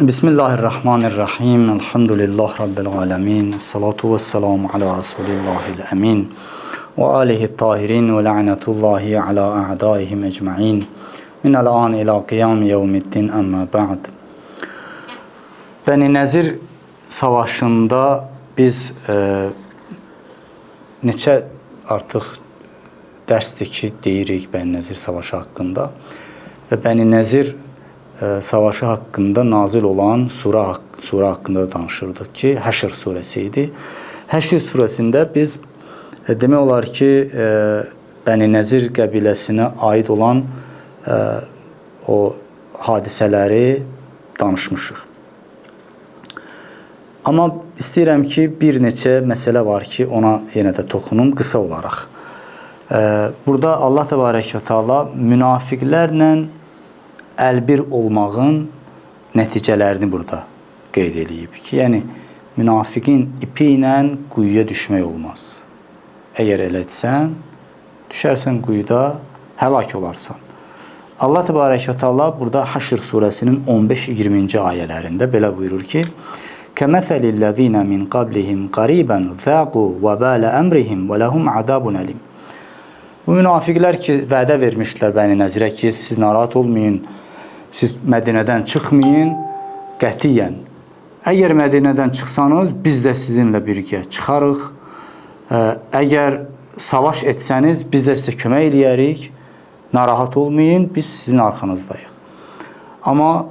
Bismillahirrahmanirrahim. Elhamdülillah Rabbil alemin. Salatu vesselamu ala Resulillahil emin. Ve alihi tahirin ve la'netullahi ala a'daihim ecma'in. Minel an ila qiyam yevmiddin amma ba'd. Bəni Nəzir savaşında biz neçə artıq dərsdir ki, deyirik Bəni Nəzir savaşı haqqında. Və Bəni Nəzir savaşı haqqında nazil olan sura haqqında danışırdıq ki, Həşr surəsi idi. Həşr surəsində biz demək olar ki, Bəni Nəzir qəbiləsinə aid olan o hadisələri danışmışıq. Amma istəyirəm ki, bir neçə məsələ var ki, ona yenə də toxunum qısa olaraq. Burada Allah təbarək və Teala münafiqlərlə əlbir olmağın nəticələrini burada qeyd edib ki, yəni münafiqin ipi ilə quyuya düşmək olmaz. Əgər elə etsən, düşərsən quyuda, həlak olarsan. Allah təbarək və Teala burada Həşr surəsinin 15-20-ci ayələrində belə buyurur ki, كَمَثَلِ الَّذ۪ينَ مِنْ قَبْلِهِمْ قَرِيبًا ذَاقُوا وَبَالَ أَمْرِهِمْ وَلَهُمْ عَذَابٌ أَلِيمٌ. Bu münafiqlər ki, vədə vermişdilər Bəni Nəzirə ki, siz narahat olmayın, siz Mədinədən çıxmayın, qətiyyən. Əgər Mədinədən çıxsanız, biz də sizinlə birgə çıxarıq. Əgər savaş etsəniz, biz də sizə kömək eləyərik. Narahat olmayın, biz sizin arxanızdayıq. Amma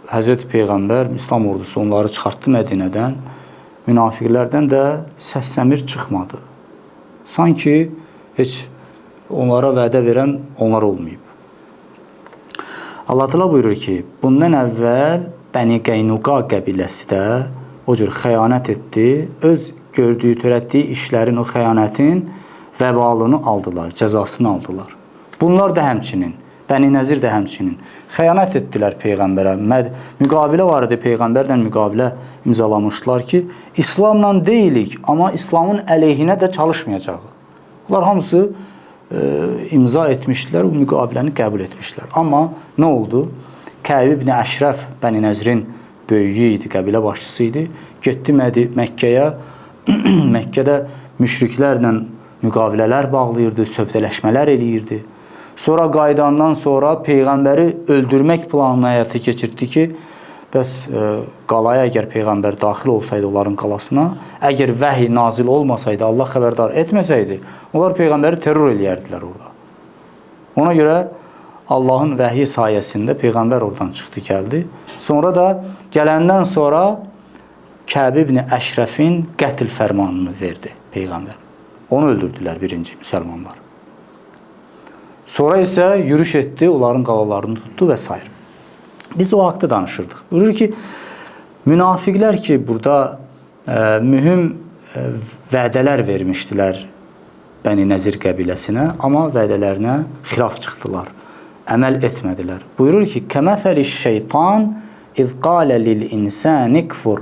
Həzrəti Peyğəmbər, İslam ordusu onları çıxartdı Mədinədən, münafiqlərdən də səs-səmir çıxmadı. Sanki heç onlara vədə verən onlar olmayıb. Allah Teala buyurur ki, bundan əvvəl Bəni Qaynuqa qəbiləsi də o cür xəyanət etdi, öz gördüyü, törətdiyi işlərin, o xəyanətin vəbalını aldılar, cəzasını aldılar. Bunlar da həmçinin, Bəni Nəzir də həmçinin xəyanət etdilər Peyğəmbərə. Müqavilə var idi, Peyğəmbərlə müqavilə imzalamışlar ki, İslamla deyilik, amma İslamın əleyhinə də çalışmayacaq. Bunlar hamısı imza etmişdilər, o müqaviləni qəbul etmişlər. Amma nə oldu? Kəb ibn Əşrəf Bəni Nəzirin böyüyü idi, qəbilə başçısı idi. Getdi Məkkəyə, Məkkədə müşriklərlə müqavilələr bağlayırdı, sövdələşmələr eləyirdi. Sonra qayıdandan sonra Peyğəmbəri öldürmək planını həyata keçirdi ki, bəs qalaya əgər Peyğəmbər daxil olsaydı onların qalasına, əgər vəhiy nazil olmasaydı, Allah xəbərdar etməsəydi, onlar Peyğəmbəri terror eləyərdilər orada. Ona görə Allahın vəhiy sayəsində Peyğəmbər oradan çıxdı, gəldi. Sonra da gələndən sonra Kəb ibn Əşrəfin qətl fərmanını verdi Peyğəmbər. Onu öldürdülər birinci müsəlmanlar. Sonra isə yürüş etdi, onların qalalarını tutdu və s. Biz o haqda danışırdıq. Buyurur ki, münafiqlər ki, burada mühüm vədələr vermişdilər Bəni Nəzir qəbiləsinə, amma vədələrinə xilaf çıxdılar, əməl etmədilər. Buyurur ki, كَمَثَلِ الشَّيْطَانِ اِذْ قَالَ لِلْاِنْسَانِ اكْفُرْ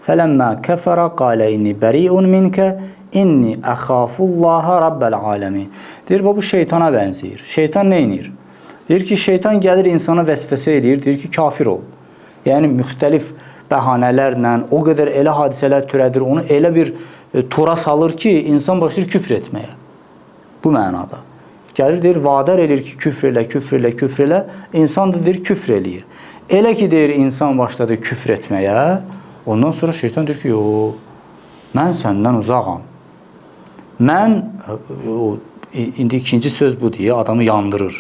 فَلَمَّا كَفَرَ قَالَ اِنِّي بَرِيءٌ مِنْكَ İnni əxafullaha rabbel aləmin. Deyir, bu şeytana bənzəyir. Şeytan nə edir? Deyir ki, şeytan gəlir insana vəsvəsə edir, deyir ki, kafir ol. Yəni, müxtəlif bəhanələrlə, o qədər elə hadisələr törədir, onu elə bir tora salır ki, insan başlayır küfr etməyə. Bu mənada. Gəlir, deyir, vadar edir ki, küfr elə, küfr elə, küfr elə. İnsan da deyir, küfr eləyir. Elə ki, deyir, insan başladı küfr etməyə, ondan sonra şeytan deyir ki, yox, mən səndən uzağam. Mən, indi ikinci söz bu deyə, adamı yandırır.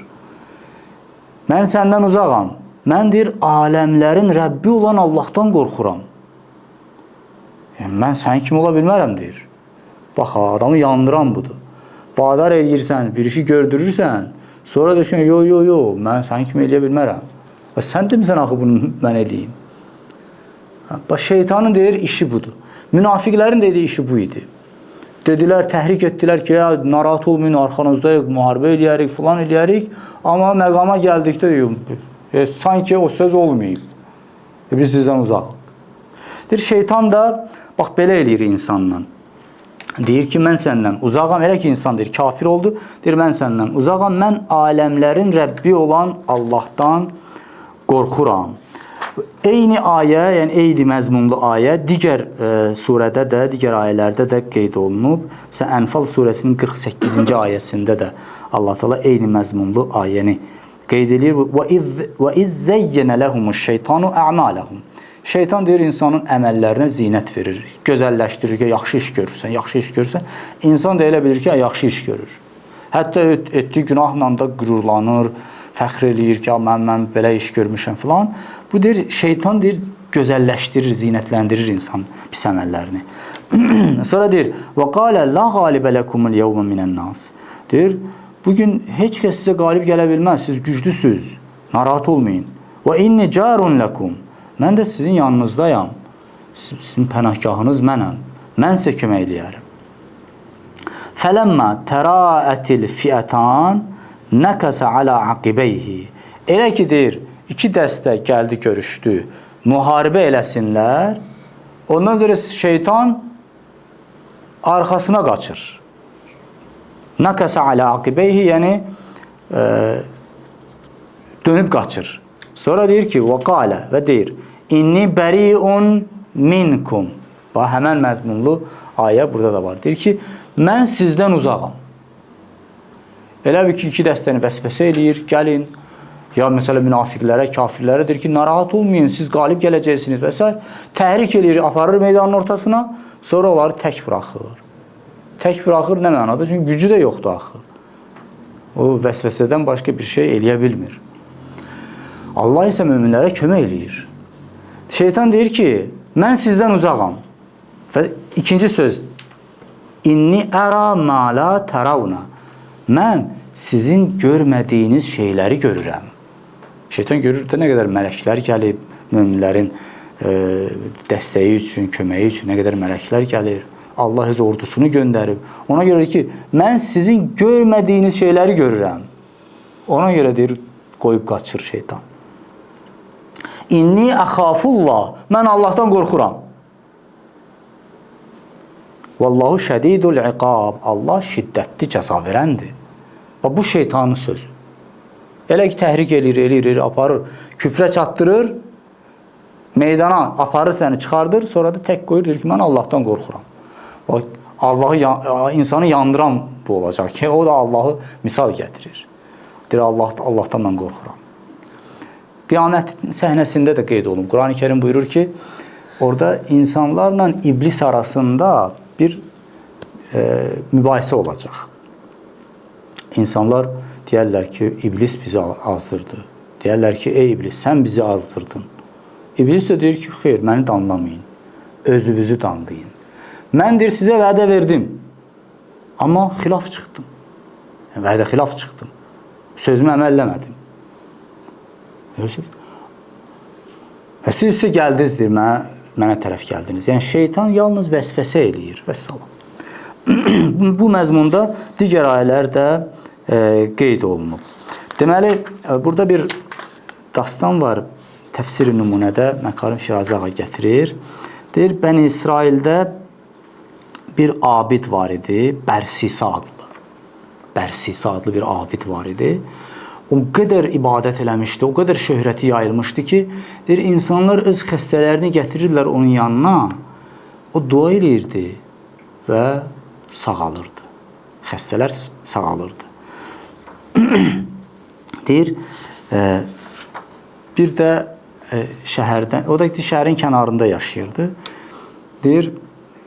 Mən səndən uzağam. Mən deyir, aləmlərin Rəbbi olan Allahdan qorxuram. Yəni, mən sən kimi ola bilmərəm, deyir. Bax, adamı yandıran budur. Vadar eləyirsən, bir işi gördürürsən, sonra deyirsən, yox, mən sən kimi eləyə bilmərəm. Və sən demirsən, axı bunu mən eləyim. Bax, şeytanın deyir, işi budur. Münafiqlərin dediyi işi bu idi. Dedilər, təhrik etdilər ki, narahat olmayın, arxanızdayıq, müharibə eləyərik, filan eləyərik. Amma məqama gəldikdə, sanki o söz olmayıb. Biz sizdən uzaq. Deyir, şeytan da, bax, belə eləyir insanla. Deyir ki, mən səndən uzağam, elə ki, insan deyir, kafir oldu. Deyir, mən səndən uzağam, mən aləmlərin Rəbbi olan Allahdan qorxuram. Eyni ayə, yəni eyni məzmunlu ayə digər surədə də, digər ayələrdə də qeyd olunub. Məsələn, Ənfal surəsinin 48-ci ayəsində də Allah Teala eyni məzmunlu ayəni qeyd edir. Və iz zeyyənə ləhumuş-şeytanu a'malahum. Şeytan deyir, insanın əməllərinə zinət verir, gözəlləşdirir ki, yaxşı iş görürsən. İnsan da elə bilir ki, yaxşı iş görür. Hətta etdiyi günahla da qürurlanır, fəxr eləyir ki, mən belə iş görmüşəm filan. Bu deyir, şeytan deyir, gözəlləşdirir, zinətləndirir insan pis əməllərini. Sonra deyir, və qalə la qalibə ləkumul yevmə minən-nas. Deyir, bugün heç kəs sizə qalib gələ bilməz, siz güclüsüz, narahat olmayın. Və inni carun ləkum. Mən də sizin yanınızdayam. Sizin pənahgahınız mənəm. Mən sizə kömək eləyərəm. Fələmmə tərəətil fiətan nəkəsə alə aqibəyhi. Elə ki, deyir, iki dəstə gəldi, görüşdü, müharibə eləsinlər, ondan görə şeytan arxasına qaçır. Nəkəsə alə aqibəyhi, yəni dönüb qaçır. Sonra deyir ki, və qalə və deyir, inni bəriun minkum. Bax, həmən məzmunlu ayə burada da var. Deyir ki, mən sizdən uzağam. Elə bir ki, iki dəstəni vəsvəsə eləyir, gəlin. Ya məsələn, münafiqlərə, kafirlərə deyir ki, narahat olmayın, siz qalib gələcəksiniz və s. Təhrik eləyir, aparır meydanın ortasına, sonra onları tək buraxır. Tək buraxır nə mənada? Çünki gücü də yoxdur axı. O vəsvəsədən başqa bir şey eləyə bilmir. Allah isə möminlərə kömək eləyir. Şeytan deyir ki, mən sizdən uzağam. Və ikinci söz, inni ərə mə la təravna. Mən sizin görmədiyiniz şeyləri görürəm. Şeytan görür də nə qədər mələklər gəlib, möminlərin dəstəyi üçün, köməyi üçün nə qədər mələklər gəlir. Allah öz ordusunu göndərib. Ona görə ki, mən sizin görmədiyiniz şeyləri görürəm. Ona görə deyir, qoyub qaçır şeytan. İnni əxafullah. Mən Allahdan qorxuram. Vallahu şədidul iqab. Allah şiddətli cəza verəndir. Və bu şeytanın sözü. Elə ki, təhrik eləyir, aparır, küfrə çatdırır, meydana aparır səni, çıxardır, sonra da tək qoyur, deyir ki, mən Allahdan qorxuram. Allahı, insanı yandıran bu olacaq ki, o da Allahı misal gətirir. Deyir, Allahdan mən qorxuram. Qiyamət səhnəsində də qeyd olunub. Quran-ı Kerim buyurur ki, orada insanlarla iblis arasında bir mübahisə olacaq. İnsanlar deyərlər ki, iblis bizi azdırdı. Deyərlər ki, ey iblis, sən bizi azdırdın. İblis də deyir ki, xeyr, məni danlamayın. Özünüzü danlayın. Mən deyir, sizə vədə verdim. Amma xilaf çıxdım. Vədə xilaf çıxdım. Sözümü əməlləmədim. Və siz isə gəldiniz, deyir, mənə tərəf gəldiniz. Yəni, şeytan yalnız vəsvəsə eləyir. Vəssalam. Bu məzmunda digər ayələr də qeyd olunub. Deməli, burada bir dastan var, təfsir-i nümunədə Məkarim Şirazi ağa gətirir. Deyir, Bəni İsraildə bir abid var idi, Bərsisa adlı. Bərsisa adlı bir abid var idi. O qədər ibadət eləmişdi, o qədər şöhrəti yayılmışdı ki, deyir, insanlar öz xəstələrini gətirirlər onun yanına, o dua eləyirdi və sağalırdı. Xəstələr sağalırdı. Deyir, bir də şəhərdən, o da şəhərin kənarında yaşayırdı. Deyir,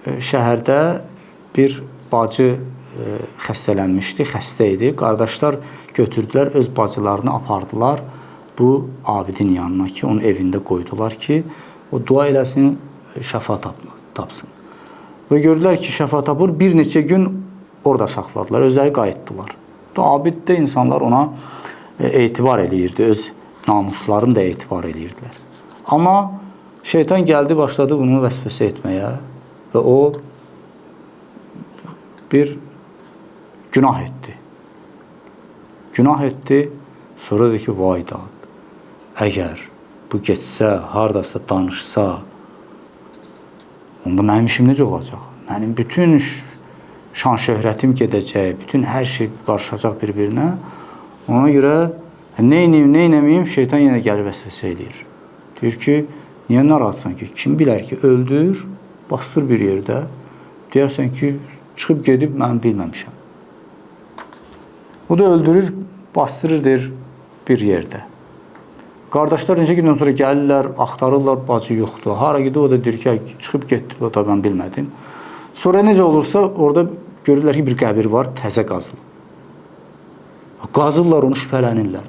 şəhərdə bir bacı xəstələnmişdi, xəstə idi. Qardaşlar götürdülər, öz bacılarını apardılar bu abidin yanına ki, onun evində qoydular ki, o dua eləsin, şəfa tapsın. Və gördülər ki, şəfa tapır, bir neçə gün orada saxladılar, özləri qayıtdılar. Abid də insanlar ona etibar eləyirdi, öz namuslarını da etibar eləyirdilər. Amma şeytan gəldi, başladı bunu vəsvəsə etməyə və o bir günah etdi. Günah etdi, sonra dedi ki, vay dad, əgər bu getsə, haradasa danışsa, onda mənim işim necə olacaq? Mənim bütün şan şöhrətim gedəcək, bütün hər şey qarışacaq bir-birinə. Ona görə neynəyim, şeytan yenə gəlir vəsvəsə eləyir. Deyir ki, Niyə narahatsan ki? Kim bilər ki, öldür, bastır bir yerdə. Deyərsən ki, çıxıb gedib mən bilməmişəm. O da öldürür, bastırır deyir bir yerdə. Qardaşlar neçə gündən sonra gəlirlər, axtarırlar, bacı yoxdur. Hara gidiyor, o da deyir ki, çıxıb getdi, o da mən bilmədim. Sonra necə olursa, orada görürlər ki, bir qəbir var, təzə qazılıb. Qazırlar, onu şübhələnirlər.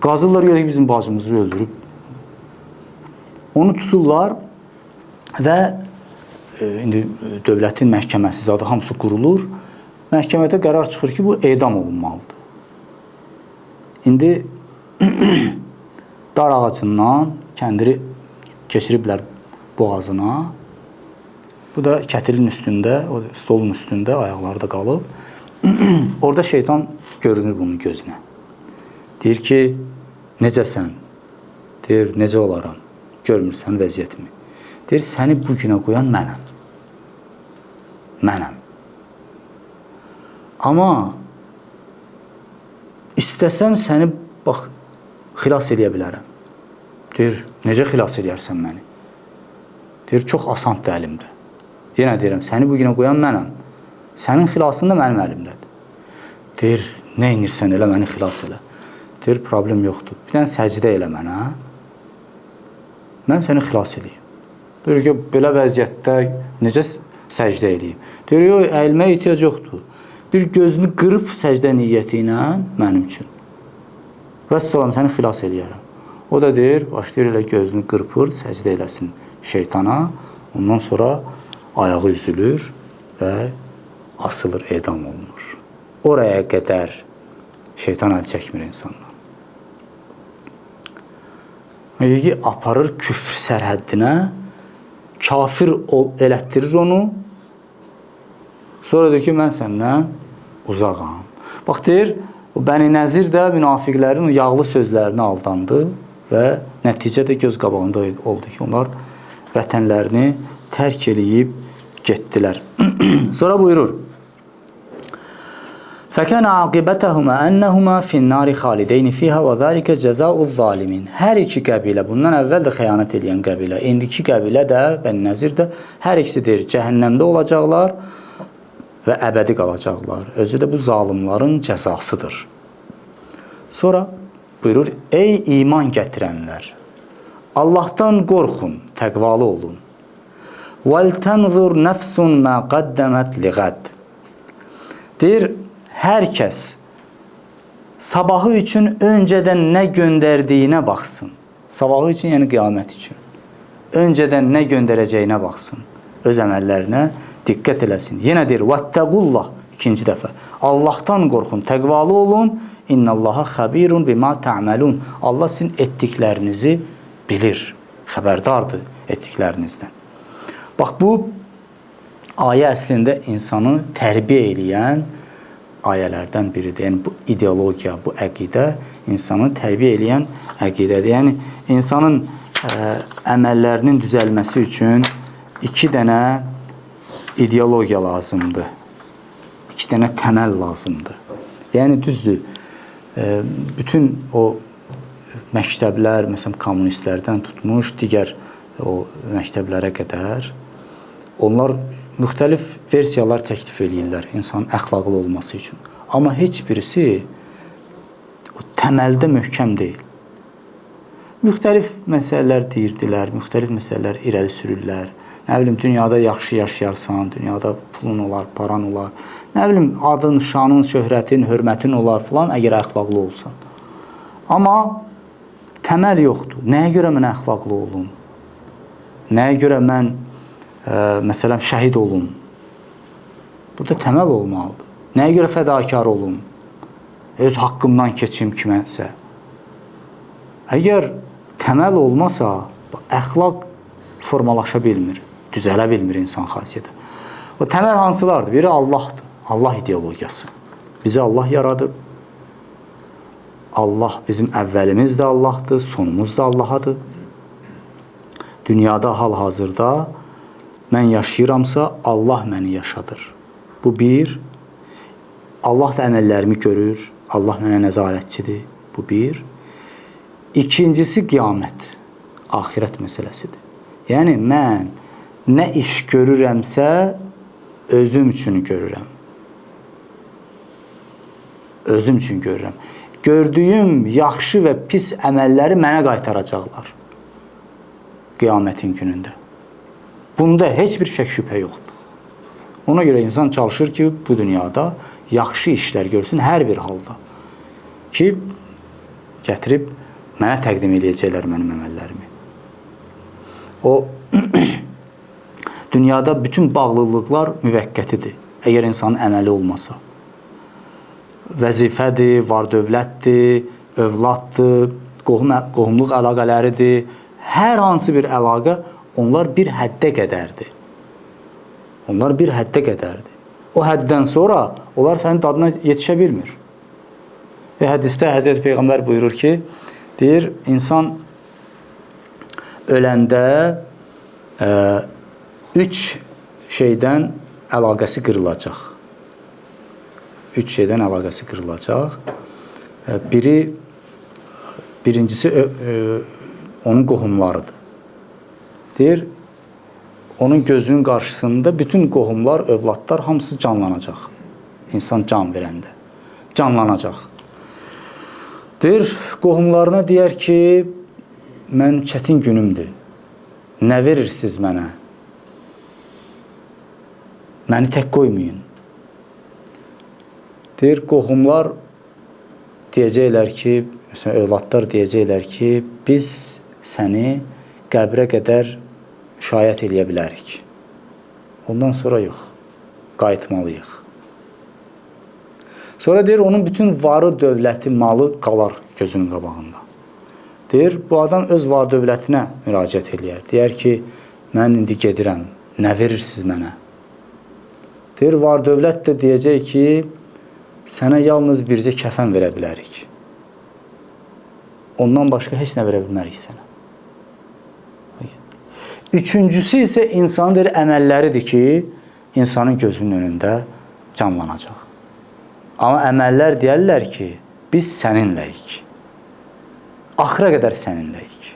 Qazırlar, yox ki, bizim bacımızı öldürüb. Onu tuturlar və indi dövlətin məhkəməsi zadı hamısı qurulur. Məhkəmədə qərar çıxır ki, bu edam olunmalıdır. İndi dar ağacından kəndiri keçiriblər boğazına. Bu da kətilin üstündə, stolun üstündə, ayaqları da qalıb. Orada şeytan görünür bunun gözünə. Deyir ki, necəsən? Deyir, necə olaram? Görmürsən vəziyyətimi. Deyir, səni bu günə qoyan mənəm. Mənəm. Amma istəsəm səni, bax, xilas edə bilərəm. Deyir, necə xilas edərsən məni? Deyir, çox asandır əlimdə. Yenə deyirəm, səni bu günə qoyan mənəm. Sənin xilasın da mənim əlimdədir. Deyir, nə inirsən elə, məni xilas elə. Deyir, problem yoxdur. Bir dənə səcdə elə mənə. Mən səni xilas edeyim. Deyir ki, belə vəziyyətdə necə səcdə edeyim? Deyir, yox, əyilməyə ehtiyac yoxdur. Bir gözünü qırıb səcdə niyyəti ilə mənim üçün. Vəssalam, səni xilas edəyərəm. O da deyir, başlayır elə gözünü qırpır, səcdə eləsin şeytana. Ondan sonra ayağı üzülür və asılır, edam olunur. Oraya qədər şeytan əl çəkmir insanlar. Deyir ki, aparır küfr sərhəddinə, kafir elətdirir onu, sonra deyir ki, mən səndən uzağam. Bax, deyir, o Bəni Nəzir də münafiqlərin o yağlı sözlərini aldandı və nəticədə göz qabağında oldu ki, onlar vətənlərini tərk eləyib getdilər. Sonra buyurur, فَكَانَ عَاقِبَتَهُمَا أَنَّهُمَا فِي النَّارِ خَالِدَيْنِ فِيهَا وَذَلِكَ جَزَاءُ الظَّالِمِينَ. Hər iki qəbilə, bundan əvvəl də xəyanət edən qəbilə, indiki qəbilə də, Bəni Nəzir də, hər ikisi deyir, cəhənnəmdə olacaqlar və əbədi qalacaqlar. Özü də bu zalimların cəzasıdır. Sonra buyurur, ey iman gətirənlər, Allahdan qorxun, təqvalı olun. وَلْتَنْظُرْ نَفْسٌ مَا قَدَّمَتْ لِغَدْ. Deyir, hər kəs sabahı üçün öncədən nə göndərdiyinə baxsın. Sabahı üçün, yəni qiyamət üçün. Öncədən nə göndərəcəyinə baxsın. Öz əməllərinə diqqət eləsin. Yenə deyir, vəttəqullah, ikinci dəfə. Allahdan qorxun, təqvalı olun. İnnallaha xəbirun bima ta'malun. Allah sizin etdiklərinizi bilir, xəbərdardır etdiklərinizdən. Bax, bu ayə əslində insanı tərbiyə eləyən ayələrdən biridir. Yəni, bu ideologiya, bu əqidə insanı tərbiyə eləyən əqidədir. Yəni, insanın əməllərinin düzəlməsi üçün iki dənə ideologiya lazımdır. İki dənə təməl lazımdır. Yəni, düzdür, bütün o məktəblər, məsələn, kommunistlərdən tutmuş, digər o məktəblərə qədər, onlar müxtəlif versiyalar təklif edirlər insanın əxlaqlı olması üçün. Amma heç birisi o təməldə möhkəm deyil. Müxtəlif məsələlər deyirdilər, müxtəlif məsələlər irəli sürürlər. Nə bilim, dünyada yaxşı yaşayarsan, dünyada pulun olar, paran olar. Nə bilim, adın, şanın, şöhrətin, hörmətin olar filan, əgər əxlaqlı olsan. Amma təməl yoxdur. Nəyə görə mən əxlaqlı olum? Nəyə görə mən məsələn, şəhid olun. Burada təməl olmalıdır. Nəyə görə fədakar olun? Öz haqqımdan keçim kiməsə. Əgər təməl olmasa, əxlaq formalaşa bilmir, düzələ bilmir insan xasiyyəti. O təməl hansılardır? Biri Allahdır. Allah ideologiyası. Bizi Allah yaradıb. Allah, bizim əvvəlimiz də Allahdır, sonumuz da Allahadır. Dünyada hal-hazırda mən yaşayıramsa, Allah məni yaşadır. Bu bir. Allah da əməllərimi görür. Allah mənə nəzarətçidir. Bu bir. İkincisi qiyamət. Axirət məsələsidir. Yəni mən nə iş görürəmsə özüm üçün görürəm. Özüm üçün görürəm. Gördüyüm yaxşı və pis əməlləri mənə qaytaracaqlar. Qiyamətin günündə. Bunda heç bir şək şübhə yoxdur. Ona görə insan çalışır ki, bu dünyada yaxşı işlər görsün hər bir halda. Ki, gətirib mənə təqdim edəcəklər mənim əməllərimi. O, dünyada bütün bağlılıqlar müvəqqətidir. Əgər insanın əməli olmasa. Vəzifədir, var-dövlətdir, övladdır, qohumluq əlaqələridir. Hər hansı bir əlaqə, onlar bir həddə qədərdir. Onlar bir həddə qədərdir. O həddən sonra onlar sənin dadına yetişə bilmir. Və hədisdə Həzrəti Peyğəmbər buyurur ki, deyir, insan öləndə üç şeydən əlaqəsi qırılacaq. Üç şeydən əlaqəsi qırılacaq. Birincisi onun qohumlarıdır. Deyir, onun gözünün qarşısında bütün qohumlar, övladlar hamısı canlanacaq. İnsan can verəndə. Canlanacaq. Deyir, qohumlarına deyər ki, mən çətin günümdür. Nə verirsiniz mənə? Məni tək qoymayın. Deyir, qohumlar deyəcəklər ki, məsələn, övladlar deyəcəklər ki, biz səni qəbrə qədər şayət eləyə bilərik. Ondan sonra yox, qayıtmalıyıq. Sonra deyir, onun bütün varı, dövləti, malı qalar gözünün qabağında. Deyir, bu adam öz var dövlətinə müraciət eləyər. Deyər ki, mən indi gedirəm, nə verirsiniz mənə? Deyir, var dövlət də deyəcək ki, sənə yalnız bircə kəfən verə bilərik. Ondan başqa heç nə verə bilmərik sənə. Üçüncüsü isə insanın əməlləridir ki, insanın gözünün önündə canlanacaq. Amma əməllər deyərlər ki, biz səninləyik. Axıra qədər səninləyik.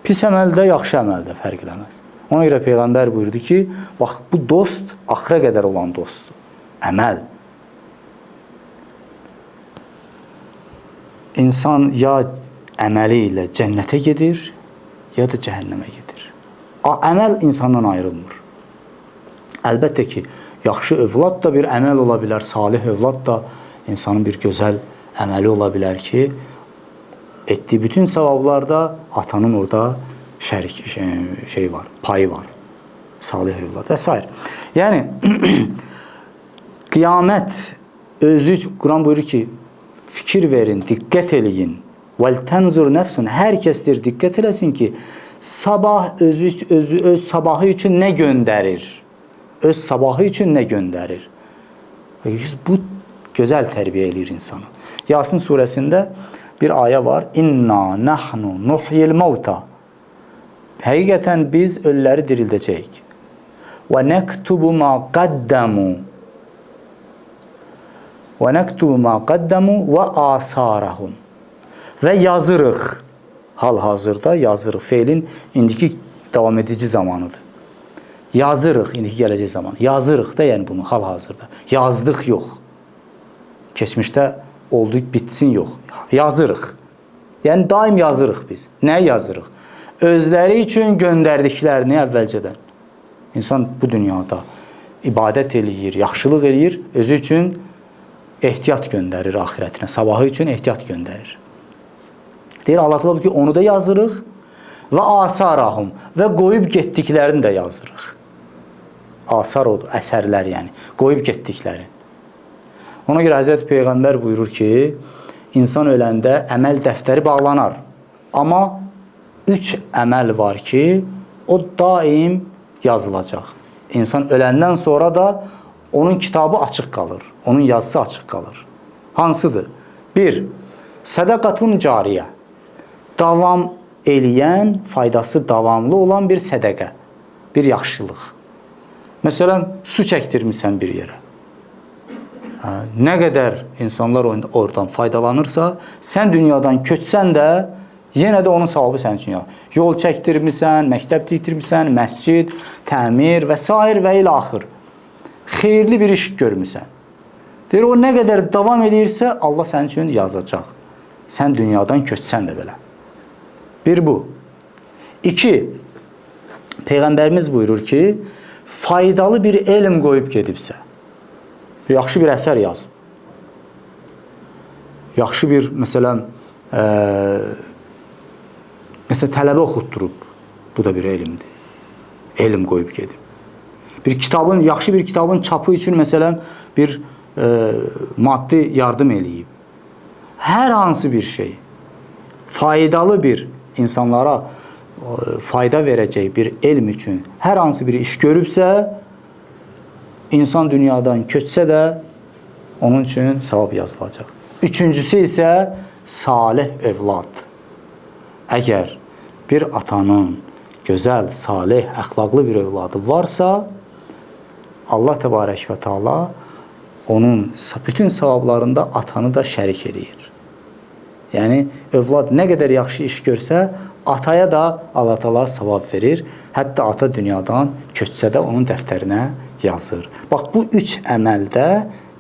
Pis əməldə, yaxşı əməldə fərq eləməz. Ona görə Peyğəmbər buyurdu ki, bax, bu dost axıra qədər olan dostdur. Əməl. İnsan ya əməli ilə cənnətə gedir, ya da cəhənnəmə gedir. Əməl insandan ayrılmır. Əlbəttə ki, yaxşı övlad da bir əməl ola bilər, salih övlad da insanın bir gözəl əməli ola bilər ki, etdiyi bütün savablarda atanın orada şərik var, payı var. Salih övlad və s. Yəni, qiyamət özü, Quran buyurur ki, fikir verin, diqqət eləyin. وَلْتَنْزُرْ nəfsun, hər kəsdir diqqət eləsin ki, sabah öz sabahı üçün nə göndərir? Öz sabahı üçün nə göndərir? Bu gözəl tərbiyə eləyir insanı. Yasin surəsində bir ayə var. İnna nahnu nuhyil mauta. Həqiqətən biz ölüləri dirildəcəyik. Və nektubu ma qaddamu. Və nektubu ma qaddamu və asarahum. Və yazırıq. Hal-hazırda yazırıq. Feilin indiki davam edici zamanıdır. Yazırıq, indiki gələcək zaman. Yazırıq da, yəni bunu hal-hazırda. Yazdıq yox. Keçmişdə oldu, bitsin yox. Yazırıq. Yəni daim yazırıq biz. Nə yazırıq? Özləri üçün göndərdiklərini əvvəlcədən. İnsan bu dünyada ibadət eləyir, yaxşılıq eləyir, özü üçün ehtiyat göndərir axirətinə. Sabahı üçün ehtiyat göndərir. Deyir Allah təala ki, onu da yazırıq və asarahum və qoyub getdiklərini də yazırıq. Asar odur, əsərlər yəni, qoyub getdikləri. Ona görə Həzrəti Peyğəmbər buyurur ki, insan öləndə əməl dəftəri bağlanar. Amma 3 əməl var ki, o daim yazılacaq. İnsan öləndən sonra da onun kitabı açıq qalır, onun yazısı açıq qalır. Hansıdır? 1. Sədaqatun cariyə. Davam eləyən, faydası davamlı olan bir sədəqə, bir yaxşılıq. Məsələn, su çəkdirmirsən bir yerə. Nə qədər insanlar oradan faydalanırsa, sən dünyadan köçsən də Yenə də onun savabı sənin üçün yağır. Yol çəkdirmirsən, məktəb tikdirmirsən, məscid, təmir və s. və ilə axır. Xeyirli bir iş görmüsən. Deyir, o nə qədər davam edirsə, Allah sənin üçün yazacaq. Sən dünyadan köçsən də belə. Bir bu. 2. Peyğəmbərimiz buyurur ki, faydalı bir elm qoyub gedibsə, yaxşı bir əsər yazıb, yaxşı bir, məsələn, tələbə oxutdurub, bu da bir elmdir. Elm qoyub gedib. Yaxşı bir kitabın çapı üçün, məsələn, bir maddi yardım eləyib. Hər hansı bir şey, faydalı bir insanlara fayda verəcək bir elm üçün hər hansı bir iş görübsə, insan dünyadan köçsə də onun üçün savab yazılacaq. Üçüncüsü isə salih evlad. Əgər bir atanın gözəl, salih, əxlaqlı bir evladı varsa, Allah təbarək və teala onun bütün savablarında atanı da şərik eləyir. Yəni, övlad nə qədər yaxşı iş görsə, ataya da Allah təala savab verir. Hətta ata dünyadan köçsə də onun dəftərinə yazır. Bax, bu 3 əməldə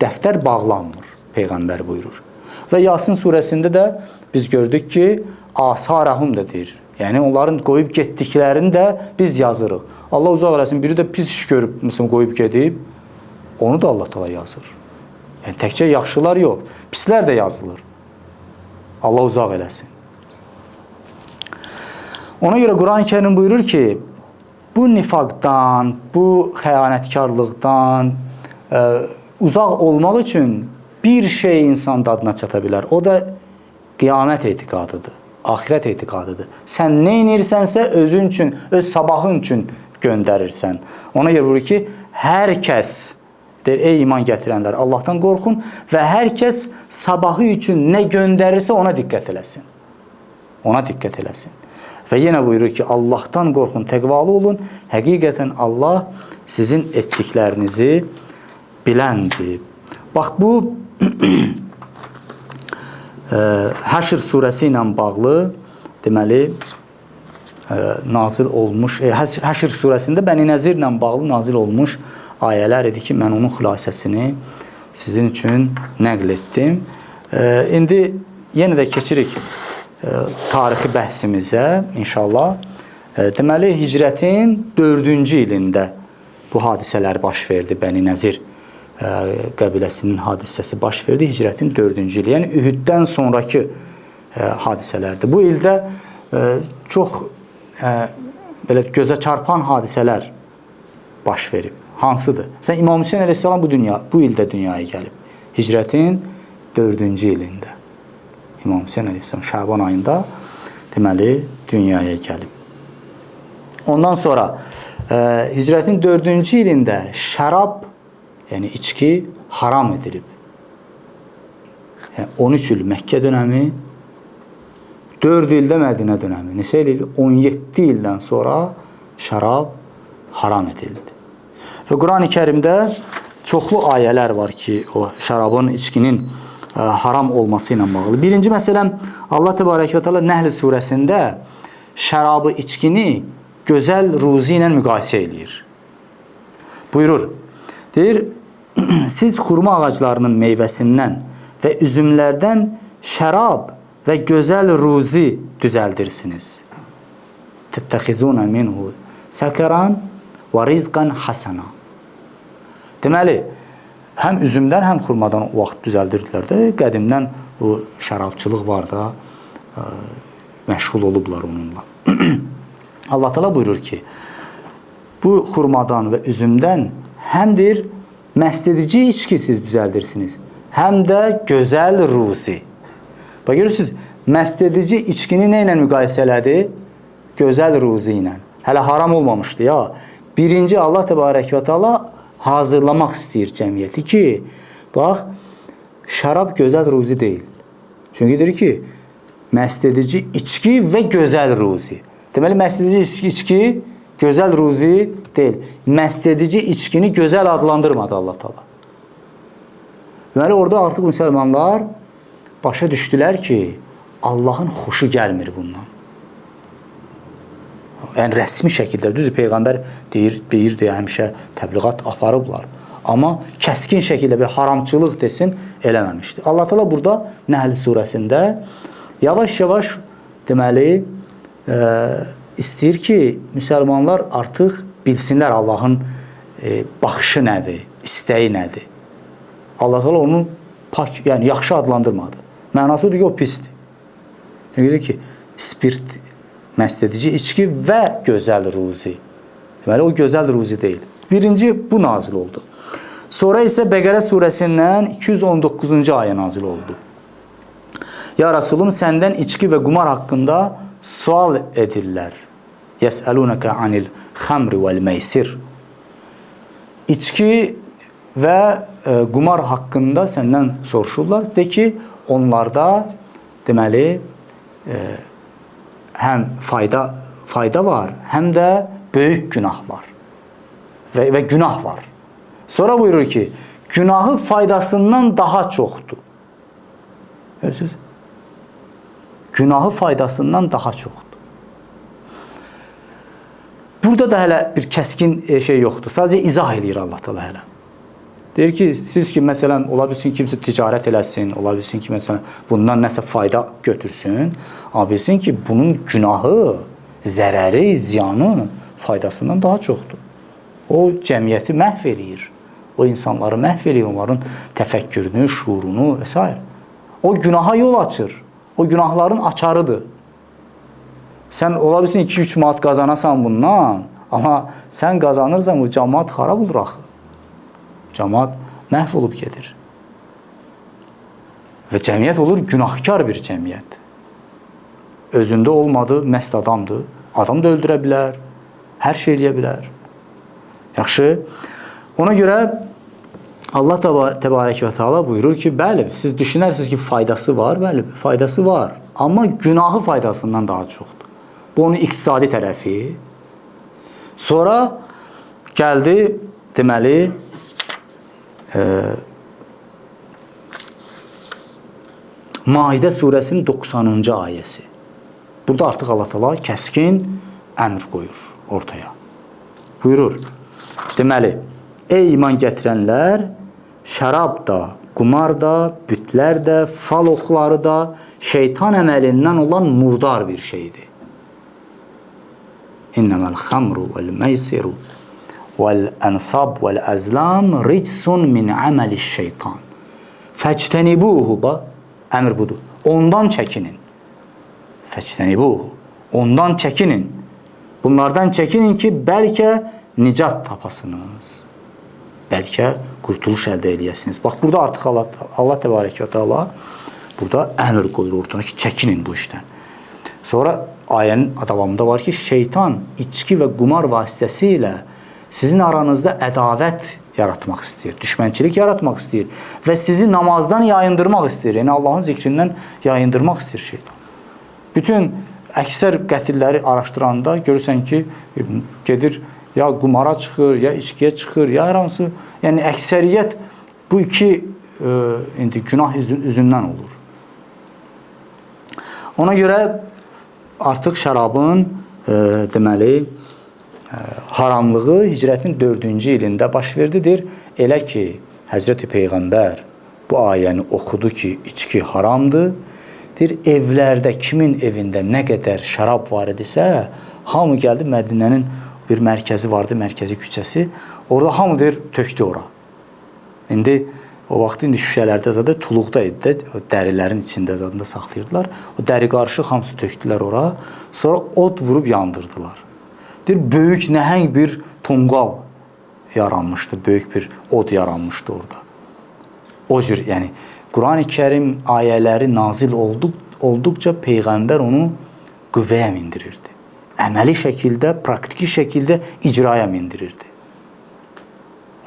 dəftər bağlanmır, Peyğəmbər buyurur. Və Yasin surəsində də biz gördük ki, asarəhum da deyir. Yəni, onların qoyub getdiklərini də biz yazırıq. Allah uzaq eləsin, biri də pis iş görüb, məsələn, qoyub gedib, onu da Allah təala yazır. Yəni, təkcə yaxşılar yox, pislər də yazılır. Allah uzaq eləsin. Ona görə Quran-ı Kərim buyurur ki, bu nifaqdan, bu xəyanətkarlıqdan uzaq olmaq üçün bir şey insan dadına çata bilər. O da qiyamət etiqadıdır, axirət etiqadıdır. Sən nə edirsənsə özün üçün, öz sabahın üçün göndərirsən. Ona görə buyurur ki, hər kəs, deyir, ey iman gətirənlər, Allahdan qorxun və hər kəs sabahı üçün nə göndərirsə ona diqqət eləsin. Ona diqqət eləsin. Və yenə buyurur ki, Allahdan qorxun, təqvalı olun. Həqiqətən Allah sizin etdiklərinizi biləndir. Bax, bu Həşr surəsi ilə bağlı deməli nazil olmuş, Həşr surəsində Bəni Nəzir ilə bağlı nazil olmuş ayələr idi ki, mən onun xülasəsini sizin üçün nəql etdim. İndi yenə də keçirik tarixi bəhsimizə inşallah. Deməli, hicrətin 4-cü ilində bu hadisələr baş verdi. Bəni Nəzir qəbiləsinin hadisəsi baş verdi hicrətin 4-cü ili. Yəni, Ühüddən sonraki hadisələrdir. Bu ildə çox belə gözə çarpan hadisələr baş verib. Hansıdır? Məsələn, İmam Hüseyin əleyhissalam bu ildə dünyaya gəlib. Hicrətin 4-cü ilində. İmam Hüseyin əleyhissalam Şaban ayında deməli dünyaya gəlib. Ondan sonra hicrətin 4-cü ilində şərab, yəni içki haram edilib. Yəni 13 il Məkkə dönəmi, 4 ildə Mədinə dönəmi. Neçə il? 17 ildən sonra şərab haram edildi. Və Quran-ı Kərimdə çoxlu ayələr var ki, o şərabın, içkinin haram olması ilə bağlı. Birinci məsələn, Allah Təbarək və Teala Nəhl surəsində şərabı, içkini gözəl ruzi ilə müqayisə eləyir. Buyurur, deyir, siz xurma ağaclarının meyvəsindən və üzümlərdən şərab və gözəl ruzi düzəldirsiniz. Təttəxizunə minhu səkəran və rizqan hasana. Deməli, həm üzümdən, həm xurmadan o vaxt düzəldirdilər də. Qədimdən bu şərabçılıq var da, məşğul olublar onunla. Allah Teala buyurur ki, bu xurmadan və üzümdən həmdir məst edici içki siz düzəldirsiniz, həm də gözəl ruzi. Bax, görürsünüz, məst edici içkini nə ilə müqayisə elədi? Gözəl ruzi ilə. Hələ haram olmamışdı ya. Birinci Allah Təbarək və Teala hazırlamaq istəyir cəmiyyəti ki, bax, şərab gözəl ruzi deyil. Çünki deyir ki, məst edici içki və gözəl ruzi. Deməli, məst edici içki gözəl ruzi deyil. Məst edici içkini gözəl adlandırmadı Allah Teala. Deməli, orada artıq müsəlmanlar başa düşdülər ki, Allahın xoşu gəlmir bundan. Yəni rəsmi şəkildə düzdür, peyğəmbər deyir deyə həmişə təbliğat aparıblar. Amma kəskin şəkildə bir haramçılıq desin eləməmişdi. Allah Teala burada Nəhl surəsində yavaş-yavaş deməli istəyir ki, müsəlmanlar artıq bilsinlər Allahın baxışı nədir, istəyi nədir. Allah Teala onu pak, yəni yaxşı adlandırmadı. Mənası odur ki, o pisdir. Çünki deyir ki, spirt, məst edici içki və gözəl ruzi. Deməli, o gözəl ruzi deyil. Birinci bu nazil oldu. Sonra isə Bəqərə surəsindən 219-cu ayə nazil oldu. Ya Rasulum, səndən içki və qumar haqqında sual edirlər. Yəsəlunəkə anil xəmri vəl-məysir. İçki və qumar haqqında səndən soruşurlar. De ki, onlarda deməli həm fayda var, həm də böyük günah var və günah var. Sonra buyurur ki, günahı faydasından daha çoxdur. Görürsünüz? Günahı faydasından daha çoxdur. Burada da hələ bir kəskin şey yoxdur. Sadəcə izah eləyir Allah Teala hələ. Deyir ki, siz ki, məsələn, ola bilsin kimsə ticarət eləsin, ola bilsin ki, məsələn, bundan nəsə fayda götürsün, amma bilsin ki, bunun günahı, zərəri, ziyanı faydasından daha çoxdur. O cəmiyyəti məhv eləyir. O insanları məhv eləyir, onların təfəkkürünü, şuurunu və s. O günaha yol açır. O günahların açarıdır. Sən ola bilsin 2-3 manat qazanasan bundan, amma sən qazanırsan, bu cəmaat xarab olur axı. Cəmaat məhv olub gedir. Və cəmiyyət olur günahkar bir cəmiyyət. Özündə olmadı, məst adamdır. Adam da öldürə bilər, hər şey eləyə bilər. Yaxşı. Ona görə Allah Təbarək və Teala buyurur ki, bəli, siz düşünərsiniz ki, faydası var, bəli, faydası var. Amma günahı faydasından daha çoxdur. Bu onun iqtisadi tərəfi. Sonra gəldi, deməli, Maidə surəsinin 90-cı ayəsi. Burada artıq Allah Teala kəskin əmr qoyur ortaya. Buyurur, deməli, ey iman gətirənlər, şərab da, qumar da, bütlər də, fal oxları da şeytan əməlindən olan murdar bir şeydir. İnnəməl xəmru vəl-məysiru vəl-ənsab vəl-əzlam ricsun min əməli şeytan. Fəctənibuhu, əmr budur. Ondan çəkinin. Fəctənibuhu. Ondan çəkinin. Bunlardan çəkinin ki, bəlkə nicat tapasınız. Bəlkə qurtuluş əldə edəsiniz. Bax, burada artıq Allah Təbarək və Teala burada əmr qoyur ortaya ki, çəkinin bu işdən. Sonra ayənin davamında var ki, şeytan içki və qumar vasitəsilə sizin aranızda ədavət yaratmaq istəyir, düşmənçilik yaratmaq istəyir və sizi namazdan yayındırmaq istəyir. Yəni, Allahın zikrindən yayındırmaq istəyir şeytan. Bütün əksər qətilləri araşdıranda görürsən ki, gedir, ya qumara çıxır, ya içkiyə çıxır, ya hər hansı. Yəni, əksəriyyət bu iki günah üzündən olur. Ona görə artıq şərabın deməli, haramlığı hicrətin 4-cü ilində baş verdidir. Elə ki, Həzrəti Peyğəmbər bu ayəni oxudu ki, içki haramdır. Deyir, evlərdə, kimin evində nə qədər şərab var idisə, hamı gəldi Mədinənin bir mərkəzi vardı, mərkəzi küçəsi. Orada hamı deyir, tökdü ora. İndi o vaxt indi şüşələrdə zaten tuluqda idi, dərilərin içində zaten saxlayırdılar. O dəri qarışıq hamısı tökdülər ora. Sonra od vurub yandırdılar. Deyir, böyük, nəhəng bir tonqal yaranmışdı, böyük bir od yaranmışdı orada. O cür, yəni, Quran-ı Kərim ayələri nazil olduqca Peyğəmbər onu qüvvəyə mindirirdi. Əməli şəkildə, praktiki şəkildə icraya mindirirdi.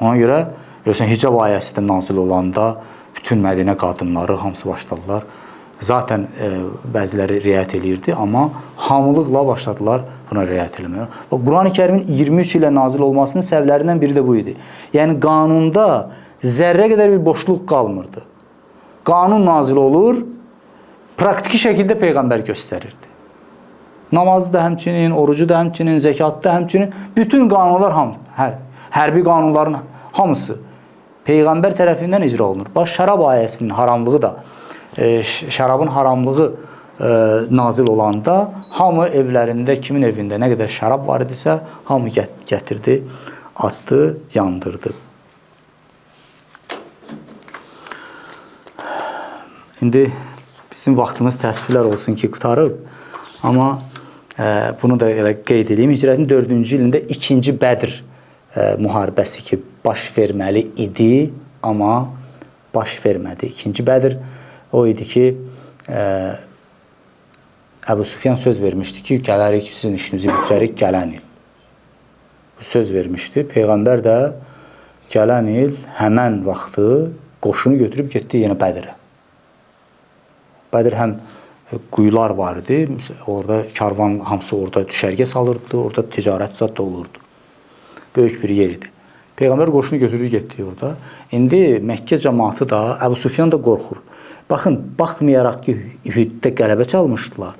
Ona görə, görürsən, hicab ayəsi də nazil olanda bütün Mədinə qadınları hamısı başladılar. Zaten bəziləri riayət eləyirdi, amma hamılıqla başladılar buna riayət eləməyə. Quran-ı Kərimin 23 ilə nazil olmasının səbəblərindən biri də bu idi. Yəni, qanunda zərrə qədər bir boşluq qalmırdı. Qanun nazil olur, praktiki şəkildə Peyğəmbər göstərirdi. Namazı da həmçinin, orucu da həmçinin, zəkatı da həmçinin, bütün qanunlar, hərbi qanunların hamısı Peyğəmbər tərəfindən icra olunur. Bax, şərab ayəsinin haramlığı da, şərabın haramlığı nazil olanda hamı evlərində, kimin evində nə qədər şərab var idisə, hamı gətirdi, atdı, yandırdı. İndi bizim vaxtımız təəssüflər olsun ki, qutarıb. Amma bunu da elə qeyd edeyim. Hicrətin 4-cü ilində 2-ci Bədr müharibəsi ki, baş verməli idi, amma baş vermədi. 2-ci Bədr o idi ki, Əbu Süfyan söz vermişdi ki, gələrik, sizin işinizi bitirərik gələn il. Söz vermişdi. Peyğəmbər də gələn il həmən vaxtı qoşunu götürüb getdi yenə Bədirə. Bədir həm quyular var idi, orada karvan hamısı orada düşərgə salırdı, orada ticarət zad da olurdu. Böyük bir yer idi. Peyğəmbər qoşunu götürüb getdi orada. İndi Məkkə cəmaatı da, Əbu Süfyan da qorxur. Baxın, baxmayaraq ki, Ühuddə qələbə çalmışdılar,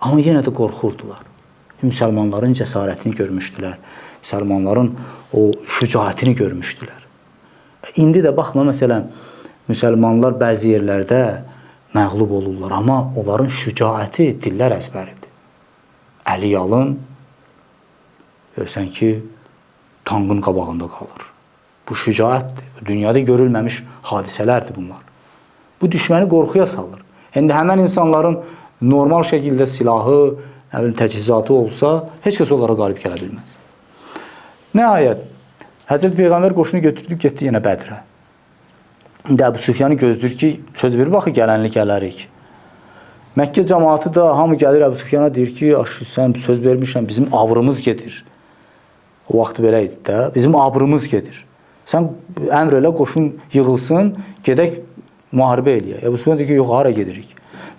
amma yenə də qorxurdular. Müsəlmanların cəsarətini görmüşdülər, müsəlmanların o şücaətini görmüşdülər. İndi də baxma, məsələn, müsəlmanlar bəzi yerlərdə məğlub olurlar, amma onların şücaəti dillər əzbəridir. Əli yalın, görsən ki, tankın qabağında qalır. Bu şücaətdir. Dünyada görülməmiş hadisələrdir bunlar. Bu düşməni qorxuya salır. İndi həmən insanların normal şəkildə silahı, təchizatı olsa, heç kəs onlara qalib gələ bilməz. Nəhayət, Həzrət Peyğəmbər qoşunu götürdük, getdi yenə Bədrə. İndi Əbu Süfyanı gözləyir ki, söz verir, baxı, gələnlik gələrik. Məkkə cəmaatı da hamı gəlir Əbu Süfyana deyir ki, sən söz vermişsən, bizim abrımız gedir. O vaxt belə idi də, bizim abrımız gedir. Sən əmr elə, qoşun yığılsın, gedək müharibə eləyək. Əbu Süfyan deyir ki, yox, hara gedirik?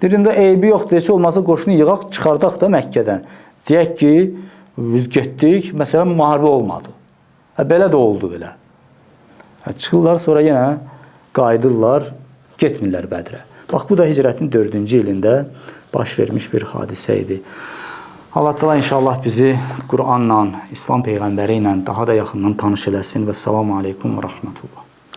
Deyirəm də, eybi yoxdur, heç olmasa qoşunu yığaq, çıxardaq da Məkkədən. Deyək ki, biz getdik, məsələn, müharibə olmadı. Belə də oldu belə. Çıxırlar, sonra yenə qayıdırlar, getmirlər Bədrə. Bax, bu da Hicrətin 4-cü ilində baş vermiş bir hadisə idi. Allah təala inşallah bizi Qur'anla, İslam Peyğəmbəri ilə daha da yaxından tanış eləsin və selamun aleykum və rəhmətullah.